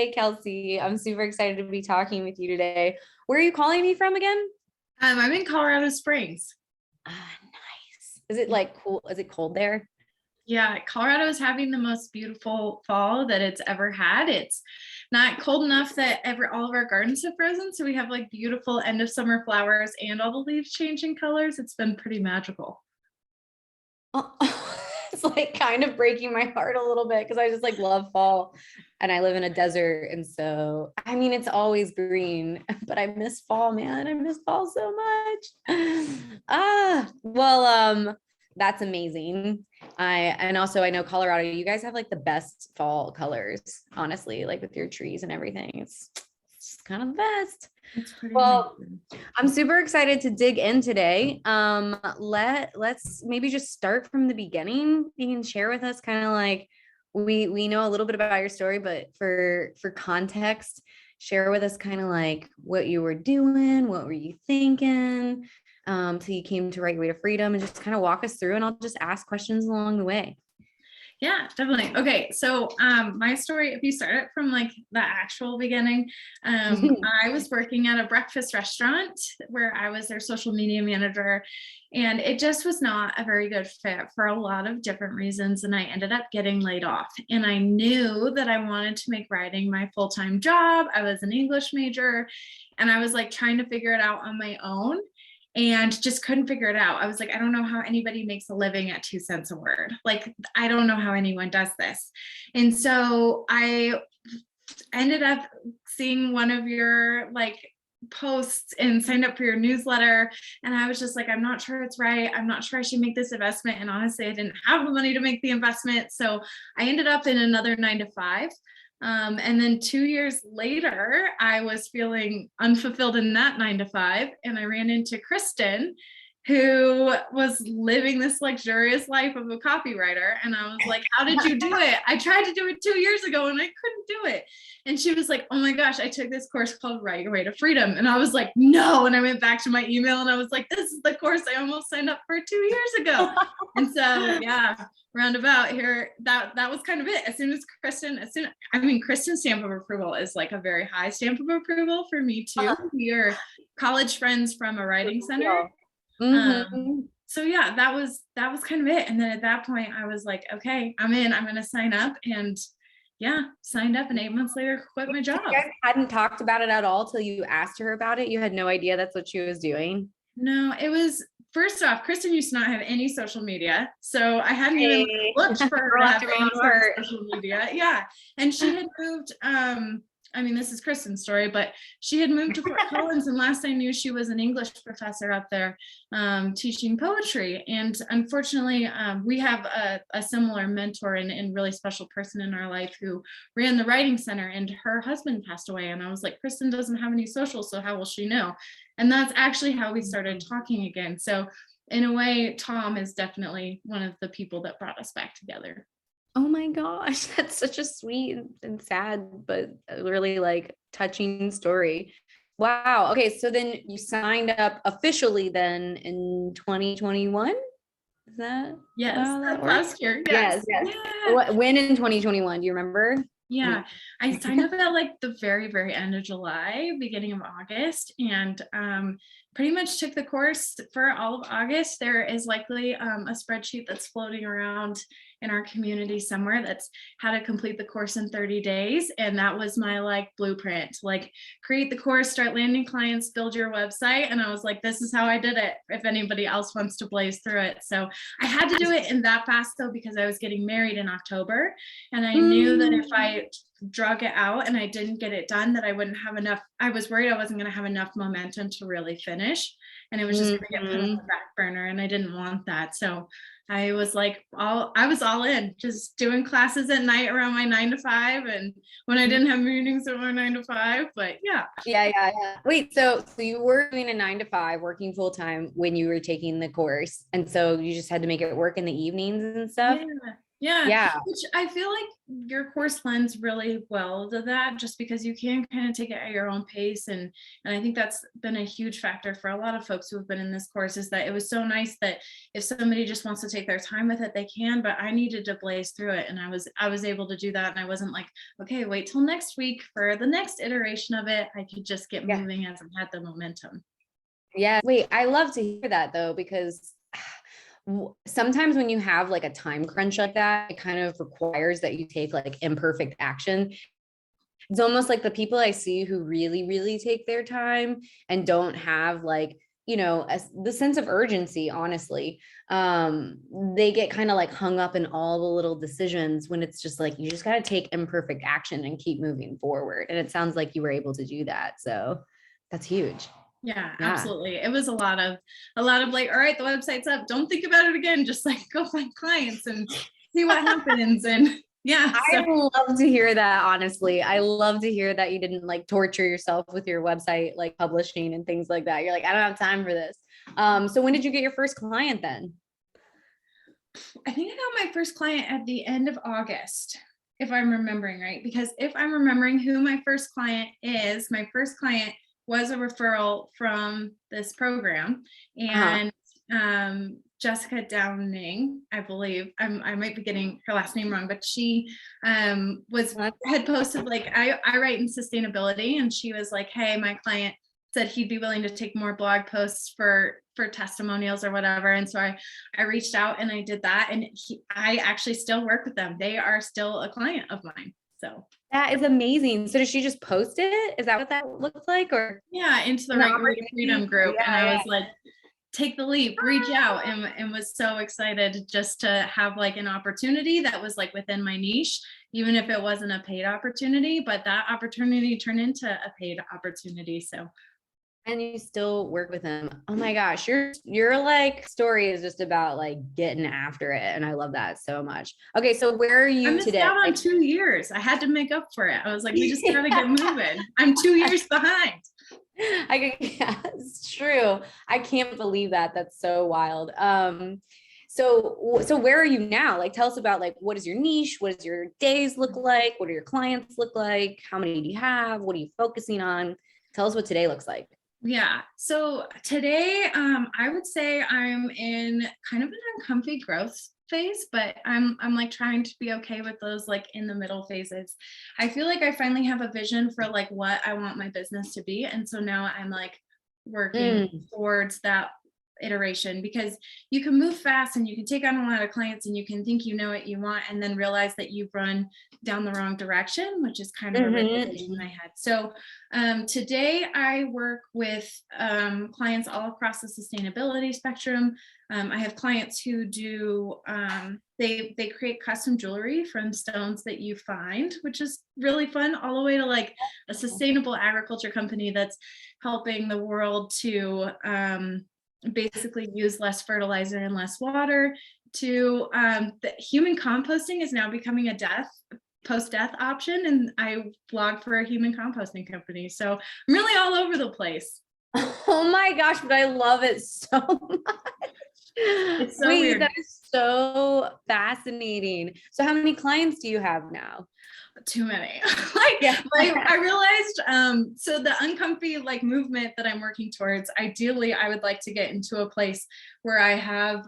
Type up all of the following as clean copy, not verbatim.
Hey, Kelcie. I'm super excited to be talking with you today. Where are you calling me from again? I'm in Colorado Springs. Nice. Is it like cool? Is it cold there? Yeah, Colorado is having the most beautiful fall that it's ever had. It's not cold enough that all of our gardens have frozen, so we have like beautiful end of summer flowers and all the leaves changing colors. It's been pretty magical. Oh, it's like kind of breaking my heart a little bit because I just like love fall and I live in a desert. And so, I mean, it's always green, but I miss fall, man. I miss fall so much. That's amazing. And also I know Colorado, you guys have like the best fall colors, honestly, like with your trees and everything. It's just kind of the best. It's pretty Well, amazing. I'm super excited to dig in today. Let's maybe just start from the beginning. You can share with us kind of like we know a little bit about your story, but for context, share with us kind of like what you were doing, what were you thinking, till you came to Right Way to Freedom, and just kind of walk us through. And I'll just ask questions along the way. Yeah, definitely. Okay, so my story, if you start it from like the actual beginning, I was working at a breakfast restaurant where I was their social media manager, and it just was not a very good fit for a lot of different reasons. And I ended up getting laid off. And I knew that I wanted to make writing my full-time job. I was an English major, and I was like trying to figure it out on my own and just couldn't figure it out. I was like, I don't know how anybody makes a living at 2 cents a word. Like, I don't know how anyone does this. And so I ended up seeing one of your like posts and signed up for your newsletter. And I was just like, I'm not sure it's right. I'm not sure I should make this investment. And honestly, I didn't have the money to make the investment. So I ended up in another 9 to 5. And then 2 years later, I was feeling unfulfilled in that 9 to 5. And I ran into Kristen, who was living this luxurious life of a copywriter. And I was like, how did you do it? I tried to do it 2 years ago and I couldn't do it. And she was like, oh my gosh, I took this course called Right Way to Freedom. And I was like, no. And I went back to my email and I was like, this is the course I almost signed up for 2 years ago. And so, yeah, roundabout here, that was kind of it. As soon as Kristen's stamp of approval is like a very high stamp of approval for me too. We are college friends from a writing center. So yeah, that was kind of it. And then at that point I was like, okay, I'm going to sign up. And yeah, signed up, and 8 months later quit my job. You guys hadn't talked about it at all till you asked her about it. You had no idea that's what she was doing. No, it was, first off, Kristen used to not have any social media. So I hadn't even looked for her to have any social media. Yeah. And she had moved, this is Kristen's story, but she had moved to Fort Collins, and last I knew she was an English professor up there teaching poetry. And unfortunately, we have a similar mentor and really special person in our life who ran the writing center, and her husband passed away. And I was like, Kristen doesn't have any social, so how will she know? And that's actually how we started talking again. So in a way, Tom is definitely one of the people that brought us back together. Oh my gosh, that's such a sweet and sad, but really like touching story. Wow. Okay, so then you signed up officially then in 2021? Is that? Yes, that last year. Yes. Yeah. When in 2021? Do you remember? Yeah, I signed up at like the very, very end of July, beginning of August, and pretty much took the course for all of August. There is likely a spreadsheet that's floating around in our community somewhere that's how to complete the course in 30 days. And that was my like blueprint, like create the course, start landing clients, build your website. And I was like, this is how I did it, if anybody else wants to blaze through it. So I had to do it in that fast though, because I was getting married in October. And I knew that if I drug it out and I didn't get it done, that I wouldn't have enough. I was worried I wasn't going to have enough momentum to really finish. And it was just going to get put on the back burner. And I didn't want that. So I was like, I was all in, just doing classes at night around my 9 to 5. And when I didn't have meetings at my 9 to 5, but yeah. Yeah. Wait, so you were doing a 9 to 5, working full time when you were taking the course. And so you just had to make it work in the evenings and stuff? Yeah. which I feel like your course lends really well to that, just because you can kind of take it at your own pace. And I think that's been a huge factor for a lot of folks who have been in this course, is that it was so nice that if somebody just wants to take their time with it, they can, but I needed to blaze through it. And I was able to do that. And I wasn't like, okay, wait till next week for the next iteration of it. I could just get Yeah. moving as I had the momentum. Yeah. Wait, I love to hear that though, because sometimes when you have like a time crunch like that, it kind of requires that you take like imperfect action. It's almost like the people I see who really, really take their time and don't have like, the sense of urgency, honestly, they get kind of like hung up in all the little decisions when it's just like, you just got to take imperfect action and keep moving forward. And it sounds like you were able to do that. So that's huge. Yeah, Yeah. absolutely. It was a lot of like, all right, the website's up. Don't think about it again. Just like go find clients and see what happens. And yeah. I love to hear that, honestly. I love to hear that you didn't like torture yourself with your website, like publishing and things like that. You're like, I don't have time for this. So when did you get your first client then? I think I got my first client at the end of August, if I'm remembering right. Because if I'm remembering who my first client is, my first client was a referral from this program. And Jessica Downing, I believe, I might be getting her last name wrong, but she had posted like, I write in sustainability, and she was like, hey, my client said he'd be willing to take more blog posts for testimonials or whatever. And so I reached out and I did that. And I actually still work with them. They are still a client of mine. So that is amazing. So did she just post it? Is that what that looked like? Or yeah, into the Right Career Freedom group. Yeah, and I was like, take the leap, reach out, and was so excited just to have like an opportunity that was like within my niche, even if it wasn't a paid opportunity, but that opportunity turned into a paid opportunity. So. And you still work with him. Oh my gosh, your like story is just about like getting after it. And I love that so much. Okay, so where are you today? I missed out on 2 years. I had to make up for it. I was like, we just gotta get moving. I'm 2 years behind. Yeah, it's true. I can't believe that. That's so wild. So where are you now? Like, tell us about like, what is your niche? What does your days look like? What do your clients look like? How many do you have? What are you focusing on? Tell us what today looks like. Yeah. So today, I would say I'm in kind of an uncomfy growth phase, but I'm like trying to be okay with those like in the middle phases. I feel like I finally have a vision for like what I want my business to be. And so now I'm like working towards that iteration, because you can move fast and you can take on a lot of clients and you can think you know what you want and then realize that you've run down the wrong direction, which is kind of a realization I had. So today I work with clients all across the sustainability spectrum. I have clients who do, they create custom jewelry from stones that you find, which is really fun, all the way to like a sustainable agriculture company that's helping the world to basically use less fertilizer and less water. To the human composting is now becoming a post-death option, and I blog for a human composting company. So I'm really all over the place. Oh my gosh, but I love it so much. It's so weird. That is so fascinating. So how many clients do you have now? Too many. I realized, so the uncomfy like movement that I'm working towards, ideally I would like to get into a place where I have,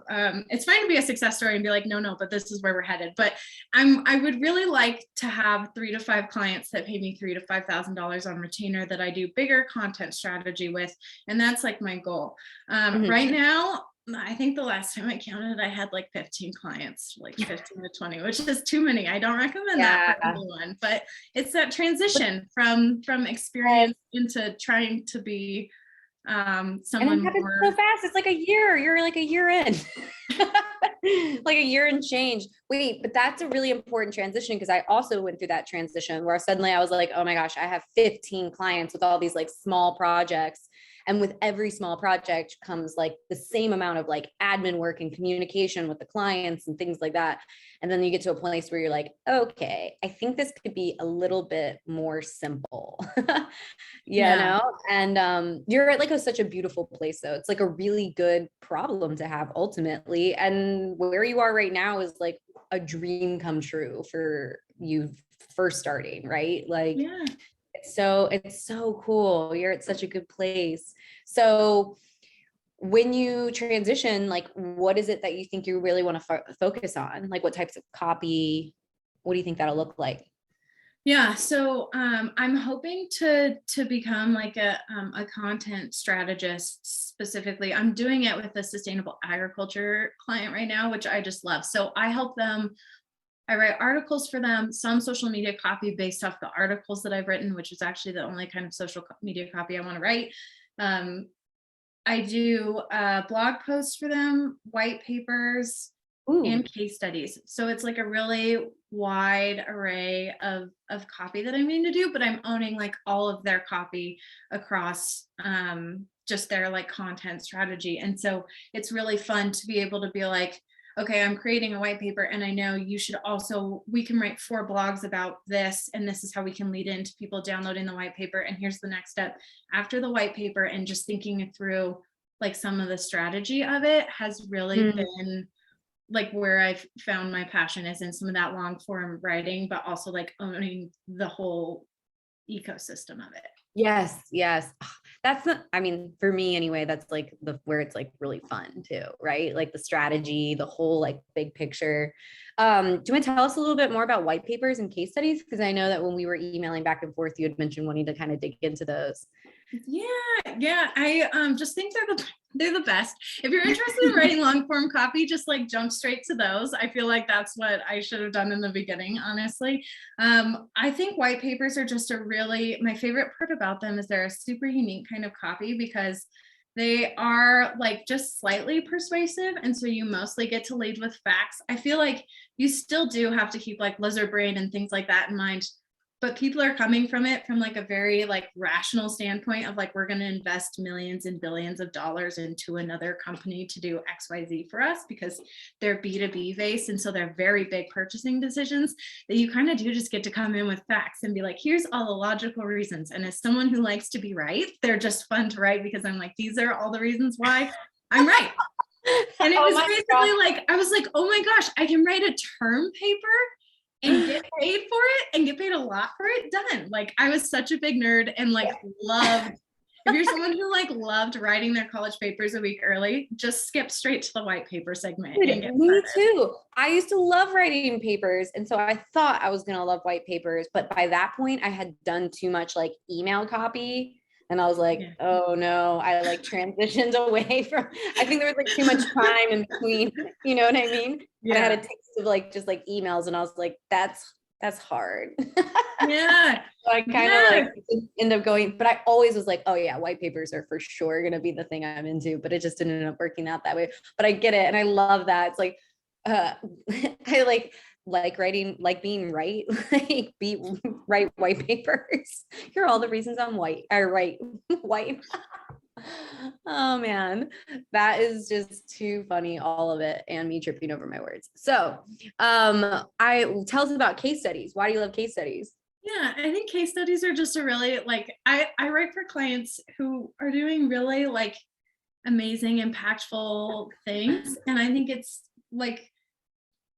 it's fine to be a success story and be like, no, but this is where we're headed. But I would really like to have 3 to 5 clients that pay me $3,000 to $5,000 on retainer that I do bigger content strategy with. And that's like my goal. Right now, I think the last time I counted, I had like 15 clients, like 15 to 20, which is too many. I don't recommend that for anyone, but it's that transition from experience into trying to be someone and it happens so fast. It's like a year. You're like a year in. Like a year and change. Wait, but that's a really important transition, because I also went through that transition where suddenly I was like, oh my gosh, I have 15 clients with all these like small projects. And with every small project comes like the same amount of like admin work and communication with the clients and things like that. And then you get to a place where you're like, okay, I think this could be a little bit more simple, you know? And you're at like such a beautiful place though. It's like a really good problem to have ultimately. And where you are right now is like a dream come true for you first starting, right? Like, Yeah. it's so cool. You're at such a good place. So when you transition, like, what is it that you think you really want to focus on? Like, what types of copy? What do you think that'll look like? Yeah, so I'm hoping to become like a content strategist specifically. I'm doing it with a sustainable agriculture client right now, which I just love. So I help them. I write articles for them, some social media copy based off the articles that I've written, which is actually the only kind of social media copy I want to write. Um, I do blog posts for them, white papers, Ooh. and case studies. So it's like a really wide array of copy that I'm going to do, but I'm owning like all of their copy across just their like content strategy. And so it's really fun to be able to be like, okay, I'm creating a white paper and I know you should also, we can write 4 blogs about this, and this is how we can lead into people downloading the white paper. And here's the next step after the white paper, and just thinking it through, like some of the strategy of it has really been like where I've found my passion is in some of that long form writing, but also like owning the whole ecosystem of it. Yes, yes. That's the, I mean, for me anyway, that's like where it's like really fun too, right? Like the strategy, the whole like big picture. Do you want to tell us a little bit more about white papers and case studies? Because I know that when we were emailing back and forth, you had mentioned wanting to kind of dig into those. Yeah. I just think they're the best. If you're interested in writing long form copy, just like jump straight to those. I feel like that's what I should have done in the beginning, honestly. I think white papers are just my favorite part about them is they're a super unique kind of copy because they are like just slightly persuasive. And so you mostly get to lead with facts. I feel like you still do have to keep like lizard brain and things like that in mind, but people are coming from it from like a very like rational standpoint of like, we're going to invest millions and billions of dollars into another company to do XYZ for us because they're B2B based. And so they're very big purchasing decisions that you kind of do just get to come in with facts and be like, here's all the logical reasons. And as someone who likes to be right, they're just fun to write because I'm like, these are all the reasons why I'm right. And it was basically like, I was like, oh my gosh, I can write a term paper and get paid for it and get paid a lot for it. Done. Like I was such a big nerd and like loved, if you're someone who like loved writing their college papers a week early, just skip straight to the white paper segment. Dude, and get me started. too. I used to love writing papers. And so I thought I was going to love white papers. But by that point, I had done too much like email copy. And I was like, oh no, I like transitioned away from, I think there was like too much time in between, you know what I mean? Yeah. And I had a taste of like, just like emails. And I was like, that's hard. Yeah. So I kind of like end up going, but I always was like, oh yeah, white papers are for sure going to be the thing I'm into, but it just didn't end up working out that way. But I get it. And I love that. It's like, I like writing, like being right, like write white papers. Here are all the reasons I'm white. I write white. Oh man, that is just too funny, all of it, and me tripping over my words. So tell us about case studies. Why do you love case studies? Yeah, I think case studies are just a really like I write for clients who are doing really like amazing, impactful things. And I think it's like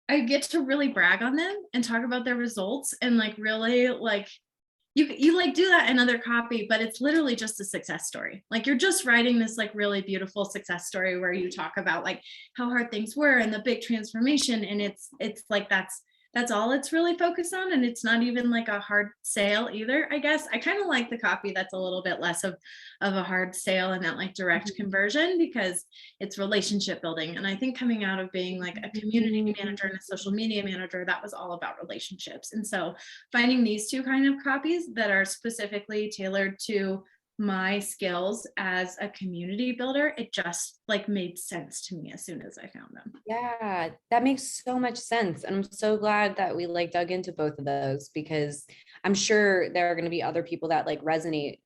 I get to really brag on them and talk about their results and like really like you like do that in other copy, but it's literally just a success story. Like you're just writing this like really beautiful success story where you talk about like how hard things were and the big transformation. And it's like that's all it's really focused on. And it's not even like a hard sale either, I guess. I kind of like the copy that's a little bit less of a hard sale and that like direct conversion because it's relationship building. And I think coming out of being like a community manager and a social media manager, that was all about relationships. And so finding these two kind of copies that are specifically tailored to my skills as a community builder, it just like made sense to me as soon as I found them. Yeah, that makes so much sense. And I'm so glad that we like dug into both of those because I'm sure there are going to be other people that like resonate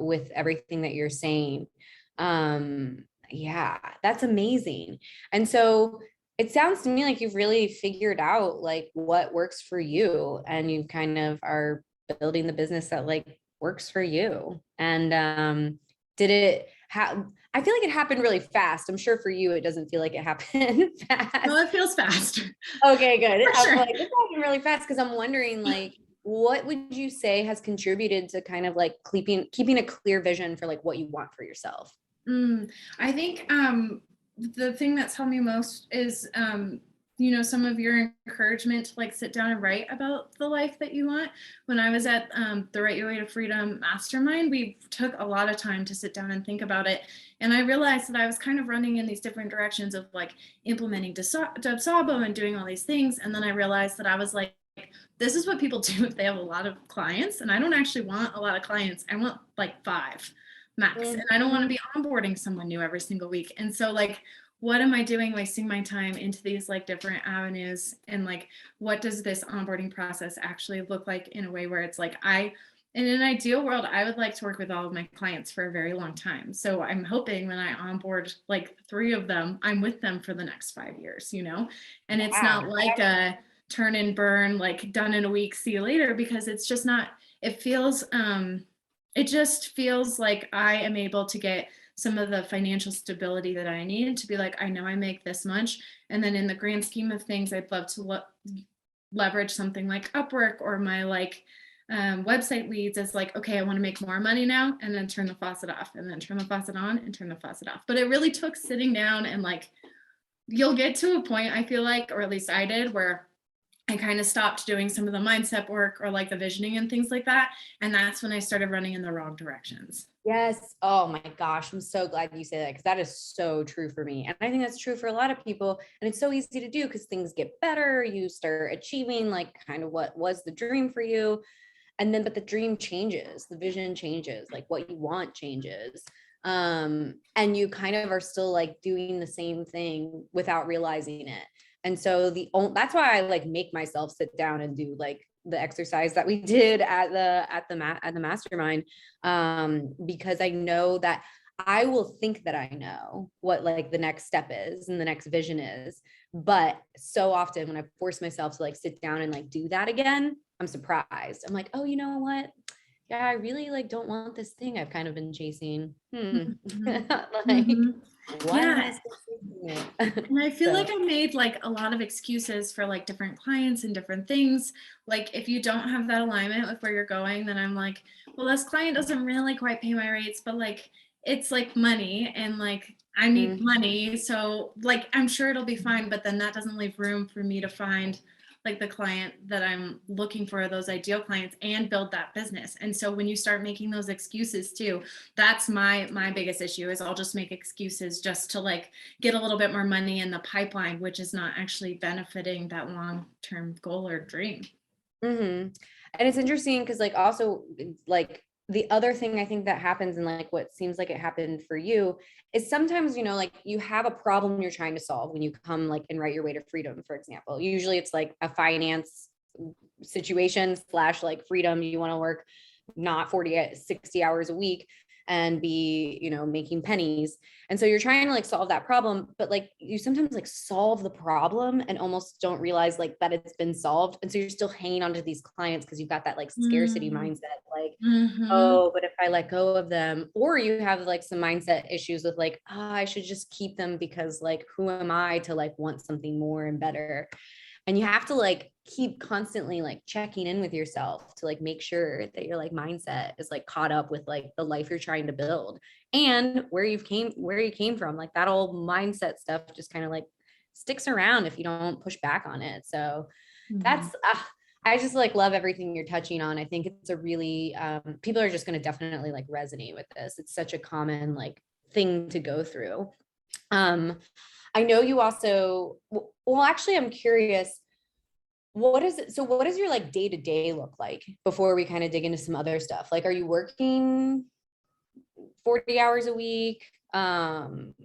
with everything that you're saying. Yeah, that's amazing. And so it sounds to me like you've really figured out like what works for you and you kind of are building the business that like works for you. And how, I feel like it happened really fast. I'm sure for you, it doesn't feel like it happened fast. Well, it feels fast. Okay, good. For I'm sure. like, this happened really fast because I'm wondering, like, what would you say has contributed to kind of like keeping a clear vision for like what you want for yourself? I think the thing that's helped me most is some of your encouragement to like sit down and write about the life that you want. When I was at the Write Your Way to Freedom Mastermind, we took a lot of time to sit down and think about it. And I realized that I was kind of running in these different directions of like implementing Dubsabo and doing all these things. And then I realized that I was like, this is what people do if they have a lot of clients. And I don't actually want a lot of clients. I want like 5 max. And I don't want to be onboarding someone new every single week. And so like, what am I doing wasting my time into these like different avenues? And like, what does this onboarding process actually look like in a way where it's like, in an ideal world, I would like to work with all of my clients for a very long time. So I'm hoping when I onboard like 3 of them, I'm with them for the next 5 years, and it's not like a turn and burn, like done in a week, see you later, because it's just not, it just feels like I am able to get some of the financial stability that I need to be like, I know I make this much. And then in the grand scheme of things, I'd love to leverage something like Upwork or my like website leads as like, okay, I want to make more money now, and then turn the faucet off, and then turn the faucet on and turn the faucet off. But it really took sitting down and like, you'll get to a point, I feel like, or at least I did, where I kind of stopped doing some of the mindset work or like the visioning and things like that. And that's when I started running in the wrong directions. Yes. Oh my gosh. I'm so glad you say that, because that is so true for me. And I think that's true for a lot of people. And it's so easy to do because things get better. You start achieving like kind of what was the dream for you. And then, but the dream changes, the vision changes, like what you want changes. And you kind of are still like doing the same thing without realizing it. And so that's why I like make myself sit down and do like the exercise that we did at the mastermind, because I know that I will think that I know what like the next step is and the next vision is. But so often when I force myself to like sit down and like do that again, I'm surprised. I'm like, oh, you know what? Yeah, I really like don't want this thing I've kind of been chasing. Mm-hmm. Like, Mm-hmm. why am I Yeah. still chasing it? And I feel So, like I made like a lot of excuses for like different clients and different things. Like if you don't have that alignment with where you're going, then I'm like, well, this client doesn't really quite pay my rates, but like it's like money and like I need money. So like I'm sure it'll be fine, but then that doesn't leave room for me to find like the client that I'm looking for, those ideal clients, and build that business. And so when you start making those excuses too, that's my biggest issue is I'll just make excuses just to like get a little bit more money in the pipeline, which is not actually benefiting that long-term goal or dream. And it's interesting because like also like the other thing I think that happens, and like what seems like it happened for you, is sometimes, like you have a problem you're trying to solve when you come like and Write Your Way to Freedom, for example. Usually it's like a finance situation / like freedom. You want to work not 40, 60 hours a week and be, making pennies. And so you're trying to like solve that problem, but like you sometimes like solve the problem and almost don't realize like that it's been solved. And so you're still hanging on to these clients because you've got that like scarcity mindset, like, oh, but if I let go of them, or you have like some mindset issues with like, oh, I should just keep them because like, who am I to like want something more and better? And you have to like keep constantly like checking in with yourself to like make sure that your like mindset is like caught up with like the life you're trying to build and where you came from. Like that old mindset stuff just kind of like sticks around if you don't push back on it. So that's I just like love everything you're touching on. I think it's a really people are just going to definitely like resonate with this. It's such a common like thing to go through. I know you also, well, actually, I'm curious, what does your like day-to-day look like before we kind of dig into some other stuff? Like, are you working 40 hours a week? And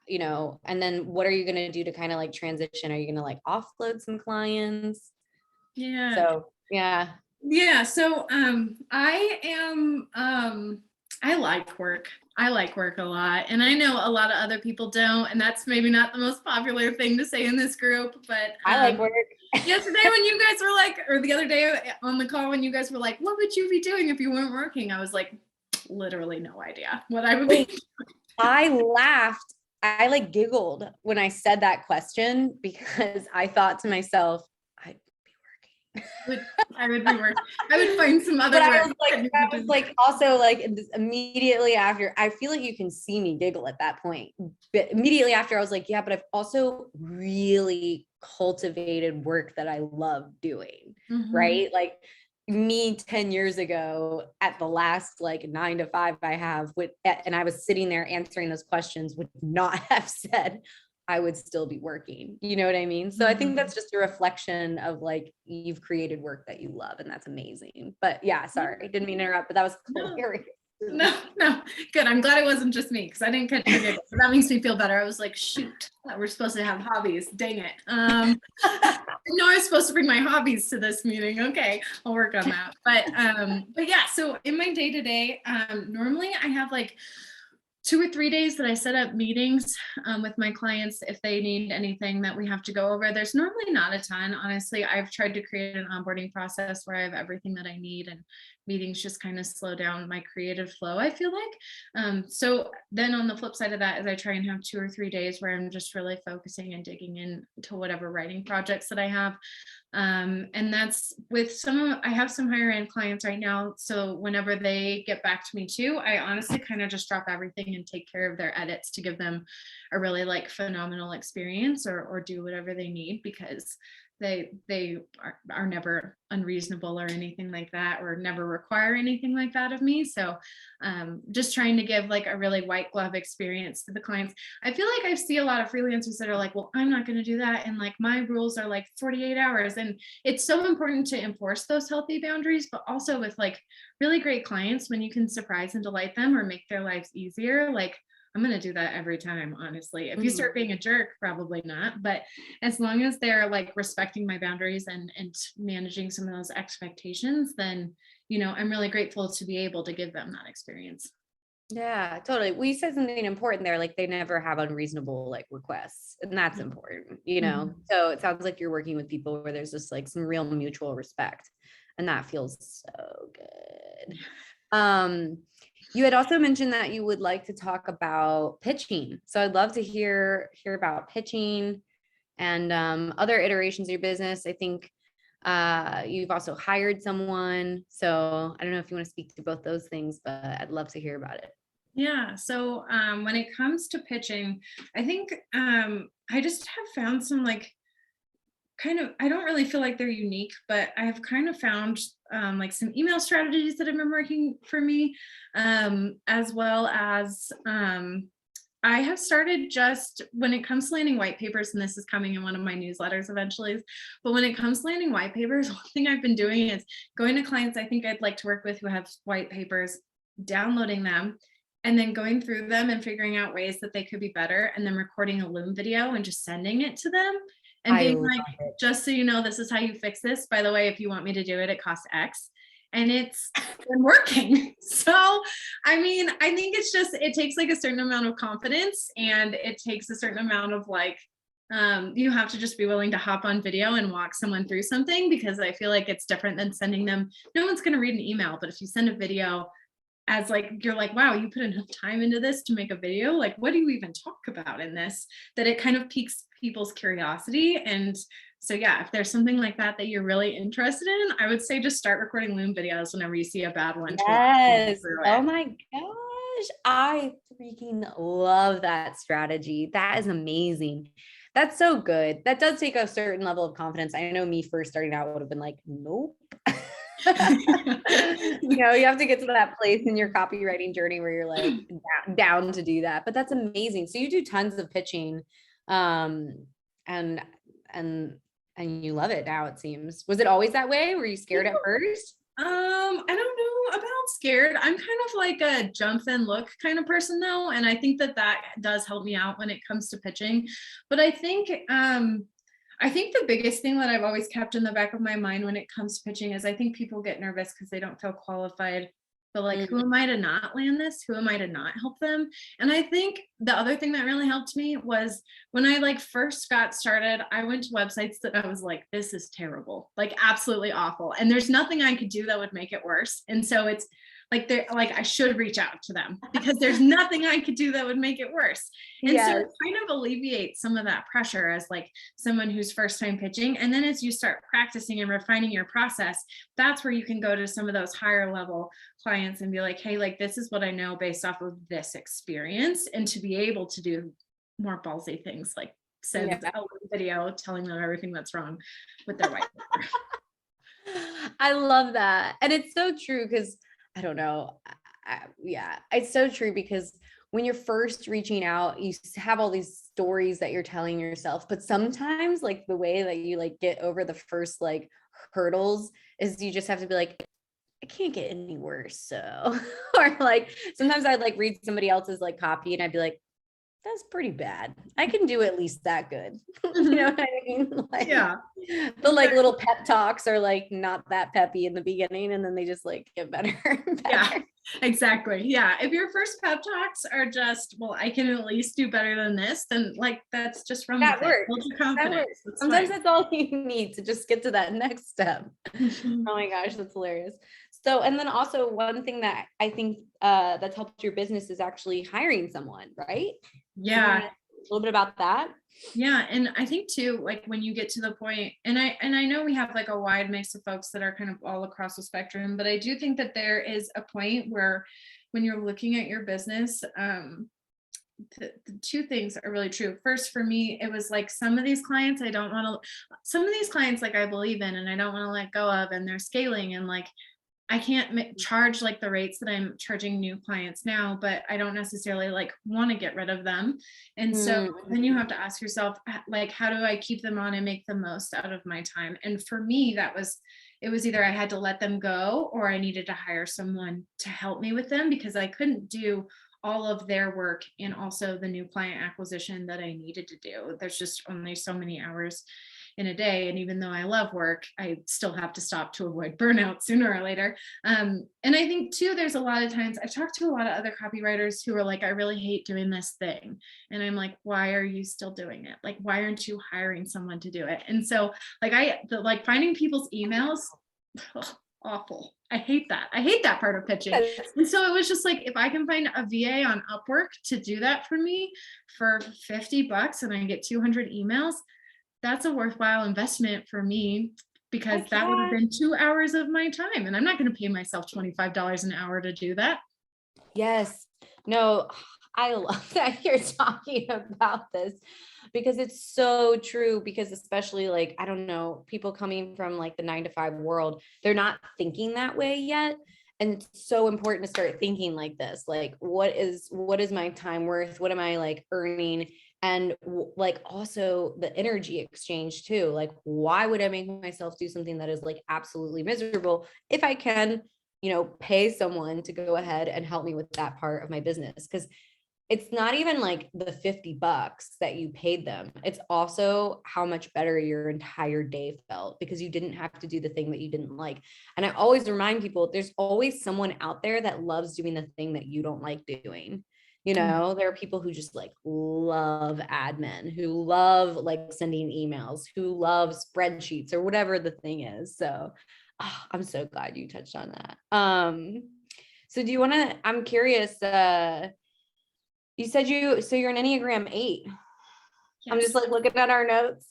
then what are you going to do to kind of like transition? Are you going to like offload some clients? Yeah. So, yeah. Yeah. So, I like work. I like work a lot. And I know a lot of other people don't. And that's maybe not the most popular thing to say in this group, but I like work. yesterday when you guys were like, or the other day on the call when you guys were like, what would you be doing if you weren't working? I was like, literally no idea what I would be doing. I laughed. I like giggled when I said that question because I thought to myself, I'd be working. I would be working. I would find some other But work. I was like also like immediately after, I feel like you can see me giggle at that point. But immediately after, I was like, yeah, but I've also really cultivated work that I love doing, right? Like me 10 years ago at the last like 9 to 5 I have with, and I was sitting there answering those questions, would not have said I would still be working. You know what I mean? So I think that's just a reflection of like, you've created work that you love, and that's amazing. But yeah, sorry, I didn't mean to interrupt, but that was hilarious. No, good. I'm glad it wasn't just me because I didn't catch your giggle. So that makes me feel better. I was like, shoot, we're supposed to have hobbies. Dang it. No, I was supposed to bring my hobbies to this meeting. Okay, I'll work on that. But yeah, so in my day to day, normally I have like 2 or 3 days that I set up meetings with my clients if they need anything that we have to go over. There's normally not a ton. Honestly, I've tried to create an onboarding process where I have everything that I need, and meetings just kind of slow down my creative flow, I feel like. So then on the flip side of that is I try and have 2 or 3 days where I'm just really focusing and digging into whatever writing projects that I have. And that's with I have some higher end clients right now. So whenever they get back to me too, I honestly kind of just drop everything and take care of their edits to give them a really like phenomenal experience, or do whatever they need, because they are never unreasonable or anything like that, or never require anything like that of me. So just trying to give like a really white glove experience to the clients. I feel like I see a lot of freelancers that are like, well, I'm not going to do that, and like my rules are like 48 hours. And it's so important to enforce those healthy boundaries, but also with like really great clients, when you can surprise and delight them or make their lives easier, like I'm going to do that every time, honestly. If you start being a jerk, probably not. But as long as they're like respecting my boundaries and managing some of those expectations, then, I'm really grateful to be able to give them that experience. Yeah, totally. We said something important there, like they never have unreasonable like requests, and that's important, So it sounds like you're working with people where there's just like some real mutual respect, and that feels so good. You had also mentioned that you would like to talk about pitching. So I'd love to hear about pitching and other iterations of your business. I think you've also hired someone. So I don't know if you want to speak to both those things, but I'd love to hear about it. Yeah. So when it comes to pitching, I think I just have found some like I don't really feel like they're unique, but I've kind of found like some email strategies that have been working for me, as well as I have started, just when it comes to landing white papers, and this is coming in one of my newsletters eventually, but when it comes to landing white papers, one thing I've been doing is going to clients I think I'd like to work with who have white papers, downloading them, and then going through them and figuring out ways that they could be better, and then recording a Loom video and just sending it to them and being like, just so you know, this is how you fix this. By the way, if you want me to do it, it costs X. And it's been working. So, I mean, I think it's just, it takes like a certain amount of confidence, and it takes a certain amount of like, you have to just be willing to hop on video and walk someone through something, because I feel like it's different than sending them. No one's going to read an email, but if you send a video, as like, you're like, wow, you put enough time into this to make a video. Like, what do you even talk about in this? That it kind of piques people's curiosity. And so, yeah, if there's something like that you're really interested in, I would say just start recording Loom videos whenever you see a bad one. Yes. Oh my gosh. I freaking love that strategy. That is amazing. That's so good. That does take a certain level of confidence. I know me first starting out would have been like, nope. You have to get to that place in your copywriting journey where you're like down to do that. But that's amazing. So you do tons of pitching, and you love it now, it seems. Was it always that way? Were you scared at first? I don't know about scared. I'm kind of like a jump and look kind of person though, and I think that does help me out when it comes to pitching. But I think the biggest thing that I've always kept in the back of my mind when it comes to pitching is I think people get nervous because they don't feel qualified. But like, who am I to not land this? Who am I to not help them? And I think the other thing that really helped me was when I like first got started, I went to websites that I was like, this is terrible, like absolutely awful. And there's nothing I could do that would make it worse. And so it's like they're like, I should reach out to them because there's nothing I could do that would make it worse. And so Yes. it kind of alleviates some of that pressure as like someone who's first time pitching. And then as you start practicing and refining your process, that's where you can go to some of those higher level clients and be like, hey, like, this is what I know based off of this experience. And to be able to do more ballsy things like send a video telling them everything that's wrong with their white paper. I love that. And it's so true because I don't know. It's so true because when you're first reaching out, you have all these stories that you're telling yourself, but sometimes like the way that you like get over the first like hurdles is you just have to be like, it can't get any worse. So, or like sometimes I'd like read somebody else's like copy and I'd be like, that's pretty bad. I can do at least that good. You know what I mean? Like, yeah. The like little pep talks are like not that peppy in the beginning and then they just like get better and better. Yeah, exactly. Yeah. If your first pep talks are just, well, I can at least do better than this, then like that's just run with it. Build your confidence. Sometimes that's all you need to just get to that next step. Oh my gosh, that's hilarious. So, and then also one thing that I think that's helped your business is actually hiring someone, right? Yeah. A little bit about that. Yeah. And I think too, like when you get to the point, and I know we have like a wide mix of folks that are kind of all across the spectrum, but I do think that there is a point where when you're looking at your business, the two things are really true. First, for me, it was like some of these clients some of these clients like I believe in and I don't want to let go of, and they're scaling, and like I can't charge like the rates that I'm charging new clients now, but I don't necessarily like want to get rid of them. And so then you have to ask yourself, like, how do I keep them on and make the most out of my time? And for me, it was either I had to let them go or I needed to hire someone to help me with them because I couldn't do all of their work and also the new client acquisition that I needed to do. There's just only so many hours in a day. And even though I love work, I still have to stop to avoid burnout sooner or later. And I think too, there's a lot of times I've talked to a lot of other copywriters who are like, I really hate doing this thing. And I'm like, why are you still doing it? Like, why aren't you hiring someone to do it? And so like finding people's emails, awful. I hate that. I hate that part of pitching. And so it was just like, if I can find a VA on Upwork to do that for me for $50 and I get 200 emails, that's a worthwhile investment for me because that would have been 2 hours of my time. And I'm not going to pay myself $25 an hour to do that. Yes. No, I love that you're talking about this because it's so true. Because especially like, I don't know, people coming from like the 9-to-5 world, they're not thinking that way yet. And it's so important to start thinking like this, like, what is my time worth? What am I like earning? And like also the energy exchange too. Like, why would I make myself do something that is like absolutely miserable if I can, pay someone to go ahead and help me with that part of my business? Because it's not even like the $50 that you paid them. It's also how much better your entire day felt because you didn't have to do the thing that you didn't like. And I always remind people, there's always someone out there that loves doing the thing that you don't like doing. There are people who just like love admin, who love like sending emails, who love spreadsheets or whatever the thing is. So I'm so glad you touched on that. So do you want to, I'm curious, you said so you're an Enneagram 8. Yes. I'm just like looking at our notes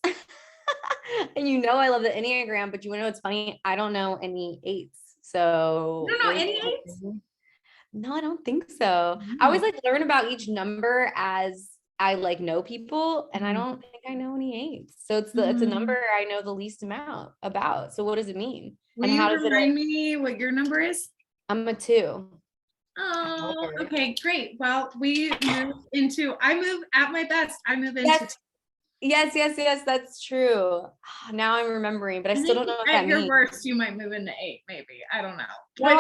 and I love the Enneagram, but you want to know what's funny? I don't know any 8s. So you don't know any 8s? No, I don't think so. I always like learn about each number as I like know people, and I don't think I know any 8s. So it's a number I know the least amount about. So what does it mean? Will you remind me what your number is? I'm a 2. Oh, okay, great. Well, I move at my best. I move into Yes, that's true. Now I'm remembering, but I still don't know what that means. At your worst, you might move into 8, maybe. I don't know. No,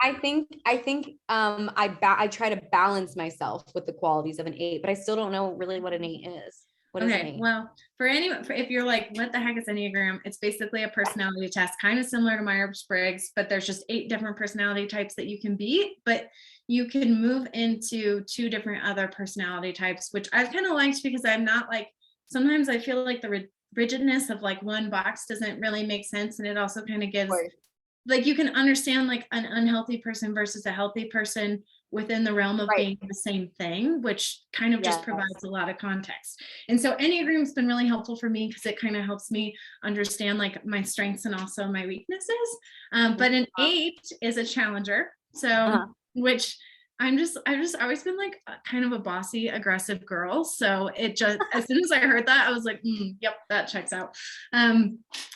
I think I try to balance myself with the qualities of an 8, but I still don't know really what an 8 is. What is an 8? Well, if you're like, what the heck is Enneagram? It's basically a personality test, kind of similar to Myers-Briggs, but there's just 8 different personality types that you can be, but you can move into 2 different other personality types, which I've kind of liked because I'm not like, sometimes I feel like the rigidness of like one box doesn't really make sense. And it also kind of gives like you can understand like an unhealthy person versus a healthy person within the realm of Right. being the same thing, which kind of just Yes. provides a lot of context. And so Enneagram's been really helpful for me because it kind of helps me understand like my strengths and also my weaknesses. But an 8 is a challenger. So, which I've just always been like kind of a bossy, aggressive girl. So it just, as soon as I heard that, I was like, yep, that checks out.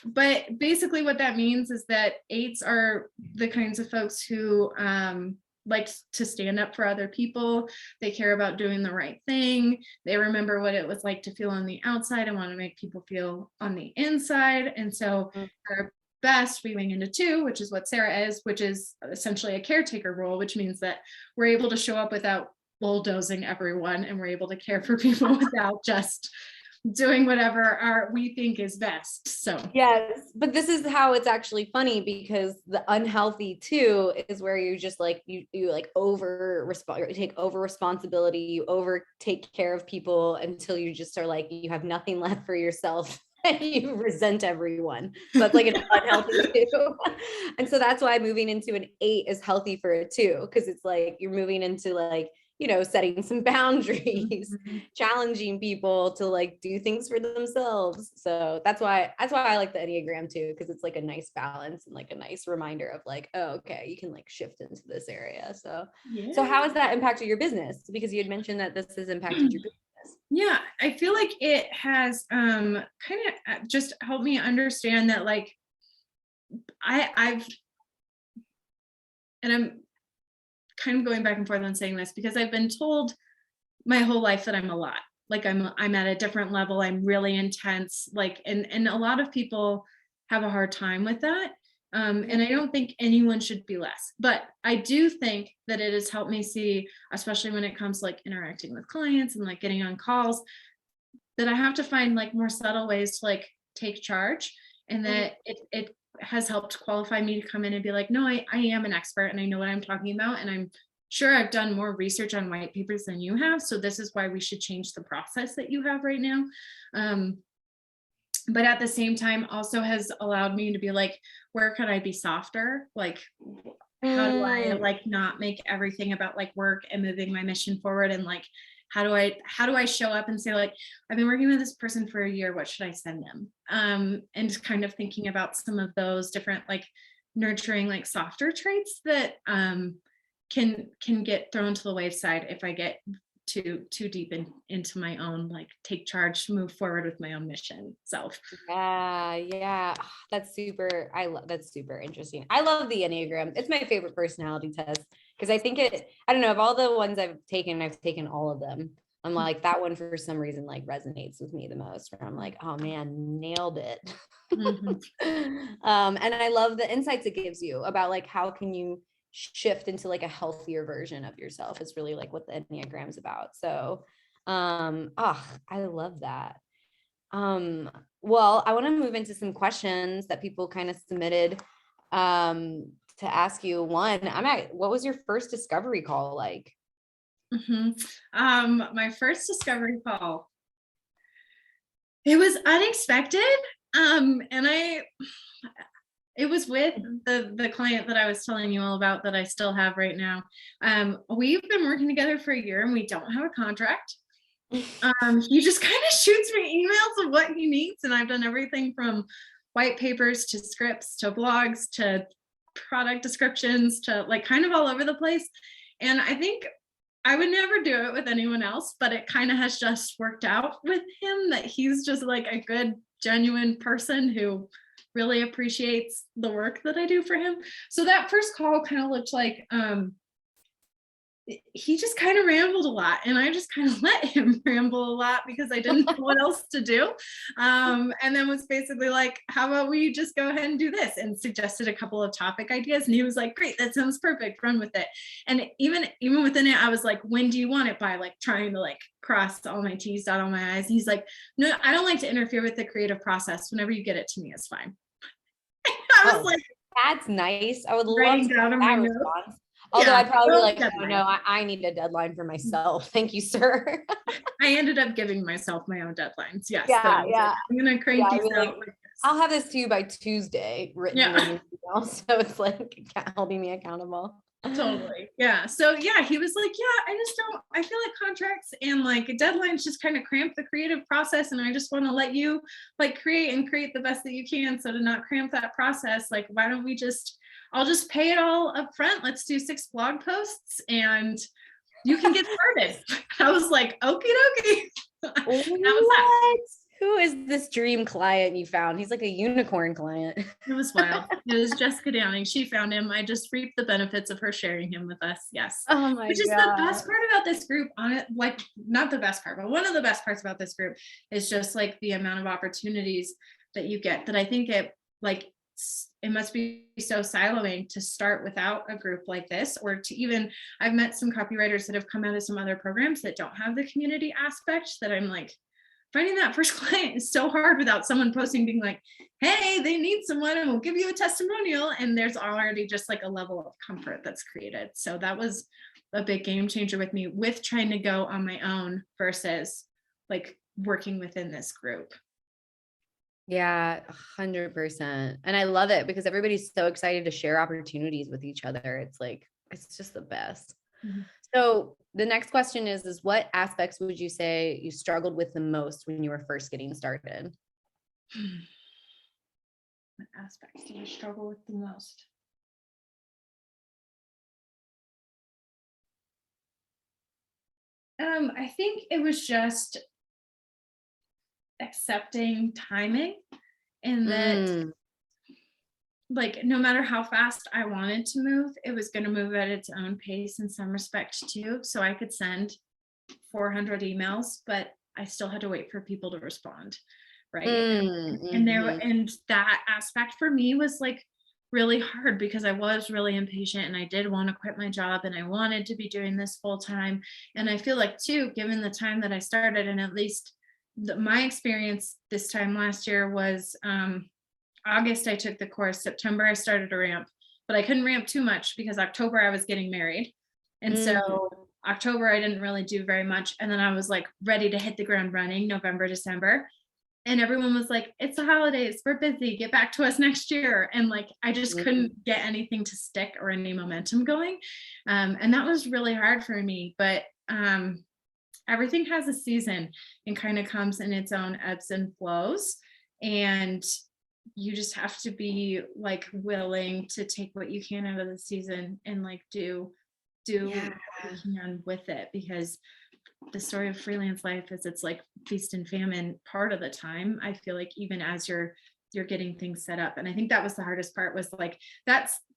But basically what that means is that 8s are the kinds of folks who like to stand up for other people. They care about doing the right thing. They remember what it was like to feel on the outside and want to make people feel on the inside. And so they're best, we wing into 2, which is what Sarah is, which is essentially a caretaker role, which means that we're able to show up without bulldozing everyone, and we're able to care for people without just doing whatever we think is best. So yes, but this is how it's actually funny, because the unhealthy 2 is where you just like you like you take over responsibility, you over take care of people until you just are like you have nothing left for yourself. You resent everyone. So that's like an unhealthy 2. And so that's why moving into an 8 is healthy for a 2, because it's like you're moving into like, you know, setting some boundaries, challenging people to like do things for themselves. So that's why I like the Enneagram too, because it's like a nice balance and like a nice reminder of like, oh, okay, you can like shift into this area. So how has that impacted your business? Because you had mentioned that this has impacted your business. Yeah, I feel like it has kind of just helped me understand that like I've and I'm kind of going back and forth on saying this because I've been told my whole life that I'm a lot. Like I'm at a different level. I'm really intense. Like, and a lot of people have a hard time with that. And I don't think anyone should be less, but I do think that it has helped me see, especially when it comes to like interacting with clients and like getting on calls, that I have to find like more subtle ways to like take charge, and that it has helped qualify me to come in and be like, no, I am an expert and I know what I'm talking about. And I'm sure I've done more research on white papers than you have. So this is why we should change the process that you have right now. But at the same time also has allowed me to be like, where could I be softer? Like, how do I like not make everything about like work and moving my mission forward? And like, how do I show up and say like, I've been working with this person for a year, what should I send them? And just kind of thinking about some of those different like nurturing like softer traits that can get thrown to the wayside if I get too deep into my own like take charge, move forward with my own mission self. Yeah. That's super. That's super interesting. I love the Enneagram. It's my favorite personality test because I think I don't know, of all the ones I've taken all of them. I'm like, that one for some reason like resonates with me the most, where I'm like, oh man, nailed it. And I love the insights it gives you about like how can you shift into like a healthier version of yourself. Is really like what the Enneagram's about. So I love that. Well, I want to move into some questions that people kind of submitted to ask you. One, what was your first discovery call like? My first discovery call, it was unexpected. And it was with the client that I was telling you all about that I still have right now. We've been working together for a year and we don't have a contract. He just kind of shoots me emails of what he needs, and I've done everything from white papers to scripts to blogs to product descriptions to like kind of all over the place. And I think I would never do it with anyone else, but it kind of has just worked out with him that he's just like a good, genuine person who really appreciates the work that I do for him. So that first call kind of looked like he just kind of rambled a lot, and I just kind of let him ramble a lot because I didn't know what else to do. And then was basically like, how about we just go ahead and do this, and suggested a couple of topic ideas. And he was like, great, that sounds perfect, run with it. And even within it, I was like, when do you want it by? Like trying to like cross all my T's, dot all my I's. And he's like, no, I don't like to interfere with the creative process. Whenever you get it to me is fine. I was like, that's nice. I would love writing to down on my notes. Although Yeah, I'd probably be like, deadline. oh no, I need a deadline for myself. Thank you, sir. I ended up giving myself my own deadlines. Yes. Yeah. Like, I'm gonna crank these out. Like, I'll have this to you by Tuesday, written. Yeah. So it's like holding me accountable. Totally. Yeah. So yeah, he was like, yeah, I feel like contracts and like deadlines just kind of cramp the creative process. And I just want to let you like create the best that you can. So to not cramp that process, like, why don't I'll just pay it all up front. Let's do 6 blog posts and you can get started. I was like, okie dokie. That was that. What? Who is this dream client you found? He's like a unicorn client. It was wild. It was Jessica Downing. She found him. I just reaped the benefits of her sharing him with us. Yes. Oh my Which is God. the best part about this group on it. Like, not the best part, but one of the best parts about this group is just like the amount of opportunities that you get, that I think it must be so siloing to start without a group like this, or to even, I've met some copywriters that have come out of some other programs that don't have the community aspect, that I'm like, finding that first client is so hard without someone posting being like, hey, they need someone and we'll give you a testimonial. And there's already just like a level of comfort that's created. So that was a big game changer with me, with trying to go on my own versus like working within this group. Yeah, 100%. And I love it because everybody's so excited to share opportunities with each other. It's like, it's just the best. Mm-hmm. So the next question is what aspects would you say you struggled with the most when you were first getting started? What aspects did I struggle with the most? I think it was just accepting timing, and that like, no matter how fast I wanted to move, it was going to move at its own pace in some respect too. So I could send 400 emails, but I still had to wait for people to respond. Right. And that aspect for me was like really hard, because I was really impatient and I did want to quit my job and I wanted to be doing this full time. And I feel like too, given the time that I started, and at least my experience this time last year was, August, I took the course. September, I started to ramp, but I couldn't ramp too much because October I was getting married. And so October, I didn't really do very much. And then I was like ready to hit the ground running November, December. And everyone was like, it's the holidays, we're busy, get back to us next year. And like, I just couldn't get anything to stick or any momentum going. And that was really hard for me. But everything has a season and kind of comes in its own ebbs and flows. And you just have to be like willing to take what you can out of the season and like do what you can with it, because the story of freelance life is it's like feast and famine part of the time. I feel like even as you're getting things set up. And I think that was the hardest part, was like,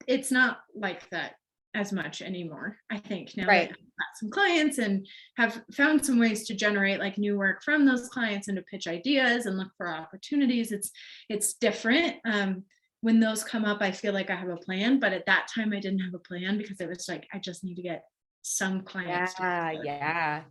it's not like that as much anymore. I think now that I've got some clients and have found some ways to generate like new work from those clients and to pitch ideas and look for opportunities, it's different. When those come up, I feel like I have a plan, but at that time I didn't have a plan, because it was like, I just need to get some clients. Yeah.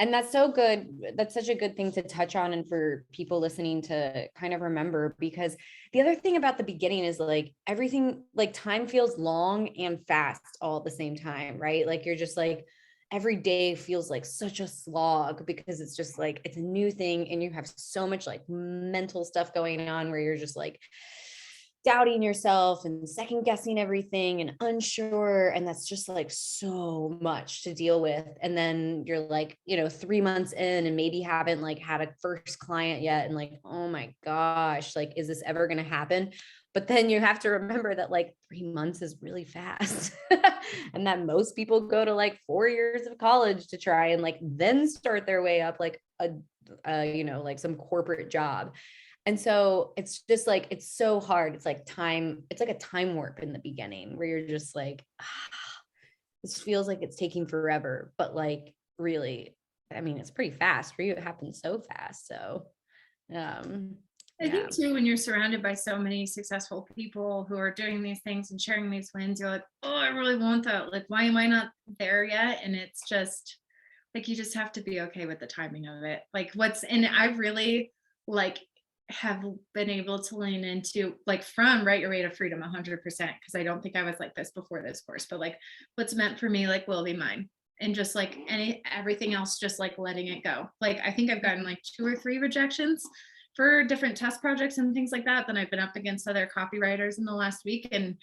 And that's so good. That's such a good thing to touch on, and for people listening to kind of remember, because the other thing about the beginning is like everything, like time feels long and fast all at the same time, right? Like you're just like, every day feels like such a slog, because it's just like, it's a new thing and you have so much like mental stuff going on where you're just like doubting yourself and second guessing everything and unsure. And that's just like so much to deal with. And then you're like, 3 months in and maybe haven't like had a first client yet. And like, oh my gosh, like, is this ever going to happen? But then you have to remember that like 3 months is really fast and that most people go to like 4 years of college to try and like then start their way up like like some corporate job. And so it's just like, it's so hard. It's like it's like a time warp in the beginning where you're just like, this feels like it's taking forever, but like really, I mean, it's pretty fast for you. It happens so fast. So, I think too, when you're surrounded by so many successful people who are doing these things and sharing these wins, you're like, oh, I really want that. Like, why am I not there yet? And it's just like, you just have to be okay with the timing of it. Like and I really like have been able to lean into like from Write Your Way to Freedom 100%, because I don't think I was like this before this course, but like what's meant for me like will be mine, and just like everything else, just like letting it go. Like I think I've gotten like 2 or 3 rejections for different test projects and things like that, then I've been up against other copywriters in the last week, and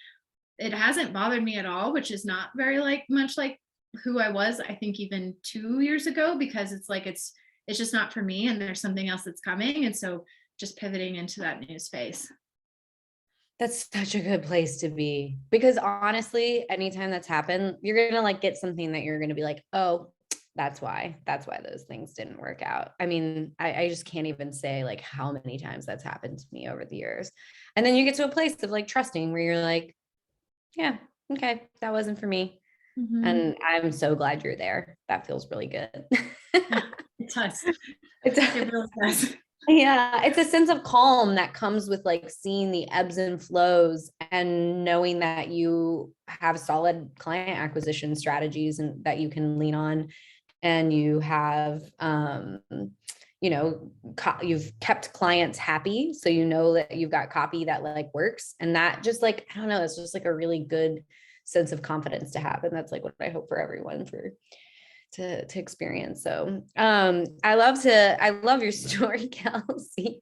it hasn't bothered me at all, which is not very much like who I was, I think, even 2 years ago, because it's like, it's just not for me, and there's something else that's coming. And so just pivoting into that new space. That's such a good place to be, because honestly, anytime that's happened, you're going to like get something that you're going to be like, oh, that's why those things didn't work out. I mean, I just can't even say like how many times that's happened to me over the years. And then you get to a place of like trusting where you're like, yeah, okay, that wasn't for me. Mm-hmm. And I'm so glad you're there. That feels really good. It does. It really does. Yeah, it's a sense of calm that comes with like seeing the ebbs and flows and knowing that you have solid client acquisition strategies and that you can lean on, and you have you know, you've kept clients happy, so you know that you've got copy that like works, and that just like, I don't know, it's just like a really good sense of confidence to have, and that's like what I hope for everyone to experience. So I love your story, Kelcie.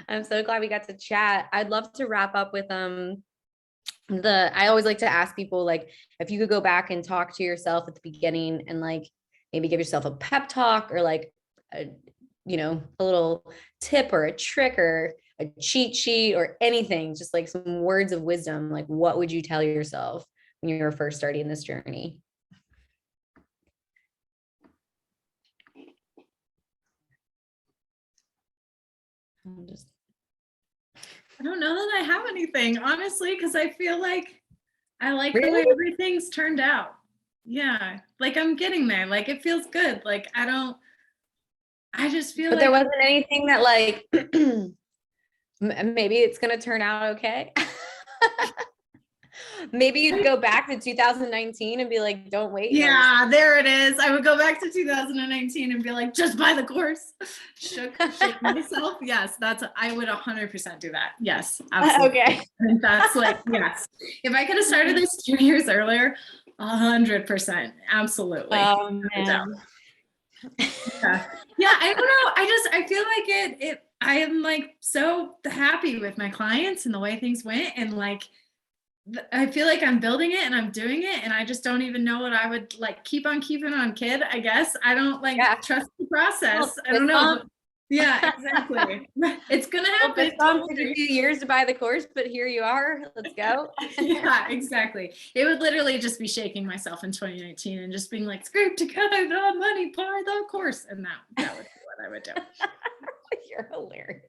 I'm so glad we got to chat. I'd love to wrap up with I always like to ask people, like, if you could go back and talk to yourself at the beginning and like maybe give yourself a pep talk, or like a, you know, a little tip or a trick or a cheat sheet or anything, just like some words of wisdom, like what would you tell yourself when you were first starting this journey? I don't know that I have anything, honestly, because I feel like I like the Really? way everything's turned out. Yeah, like I'm getting there. Like it feels good. Like I just feel But like there wasn't anything that like maybe it's gonna turn out okay. Maybe you'd go back to 2019 and be like, don't wait. Yeah, there it is. I would go back to 2019 and be like, just buy the course. Shake myself. Yes, I would 100% do that. Yes, absolutely. Okay. And that's like, yes. If I could have started this 2 years earlier, 100%. Absolutely. Oh man. Yeah, I don't know. I feel like I am like so happy with my clients and the way things went, and like I feel like I'm building it and I'm doing it, and I just don't even know what I would like keep on keeping on, kid. I guess I don't like trust the process. I don't know. Yeah, exactly. It's gonna happen. Well, took a few years to buy the course, but here you are. Let's go. Yeah, exactly. It would literally just be shaking myself in 2019 and just being like, scrape together the money, buy the course, and that would be what I would do. You're hilarious.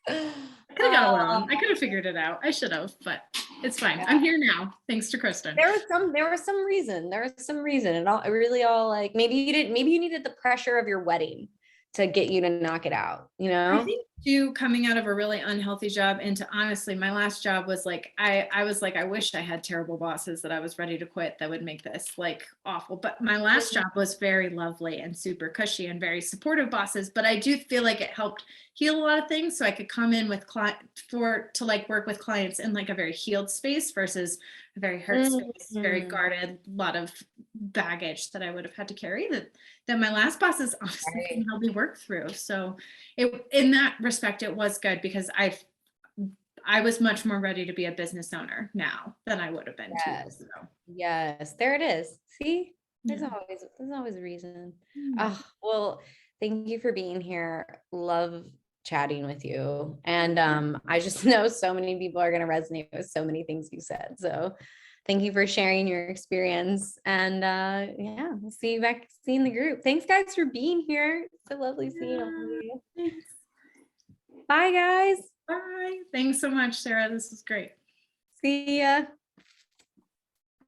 I could have got alone. I could have figured it out. I should have, but it's fine. I'm here now, thanks to Kristen. There was some reason. It really all like, maybe you needed the pressure of your wedding to get you to knock it out, you know? I think too, coming out of a really unhealthy job into, honestly, my last job was like, I was like, I wish I had terrible bosses that I was ready to quit that would make this like awful. But my last job was very lovely and super cushy and very supportive bosses. But I do feel like it helped heal a lot of things. So I could come in with to like work with clients in like a very healed space versus a very hurt space, very guarded, a lot of baggage that I would have had to carry that my last bosses honestly can help me work through. So in that respect, it was good, because I was much more ready to be a business owner now than I would have been 2 years ago. Yes, there it is. See, there's always a reason. Oh, well, thank you for being here. Love chatting with you. And I just know so many people are going to resonate with so many things you said. So thank you for sharing your experience. And yeah, we'll see you back in the group. Thanks guys for being here. So lovely seeing all of you. Thanks. Bye guys. Bye. Thanks so much, Sarah. This was great. See ya.